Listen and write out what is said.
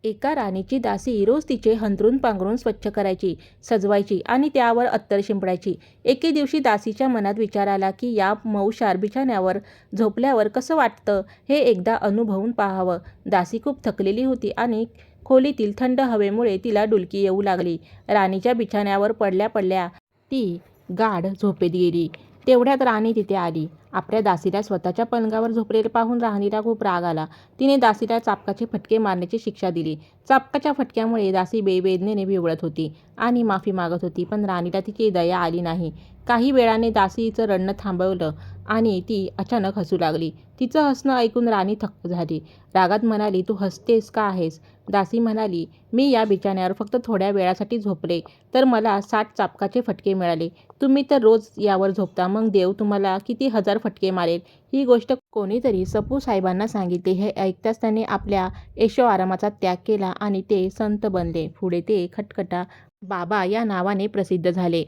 एका राणीची दासी रोज तिचे हंतरून पांघरून स्वच्छ करायची, सजवायची आणि त्यावर अत्तर शिंपडायची. एके दिवशी दासीच्या मनात विचार आला की या मऊशार बिछाण्यावर झोपल्यावर कसं वाटतं हे एकदा अनुभवून पाहावं. दासी खूप थकलेली होती आणि खोलीतील थंड हवेमुळे तिला डुलकी येऊ लागली. राणीच्या बिछाण्यावर पडल्या पडल्या ती गाढ झोपेत गेली. तेवढ्यात राणी तिथे आली. आपल्या दासीला स्वतःच्या पलंगावर झोपलेले पाहून राणीला खूप राग आला. तिने दासीला चाबकाचे फटके मारण्याची शिक्षा दिली. चाबकाच्या फटक्यामुळे दासी बेवेदनेने विवळत होती आणि माफी मागत होती, पण राणीला तिची दया आली नाही. काही वेळाने दासीचं रडणं थांबलं आणि ती अचानक हसू लागली. तिचं हसणं ऐकून राणी थक्क झाली. रागात म्हणाली, "तू हसतेस का आहेस?" दासी म्हणाली, "मी या बिछाण्यावर फक्त थोड्या वेळासाठी झोपले तर मला 60 चाबकाचे फटके मिळाले. तुम्ही तर रोज यावर झोपता, मग देव तुम्हाला किती हजार फटके मारेल." ही गोष्ट कोणीतरी सपू साहेबांना सांगितली. हे ऐकताच त्याने आपल्या ऐशोआरामाचा त्याग केला आणि ते संत बनले. पुढे ते खटखटा बाबा या नावाने प्रसिद्ध झाले.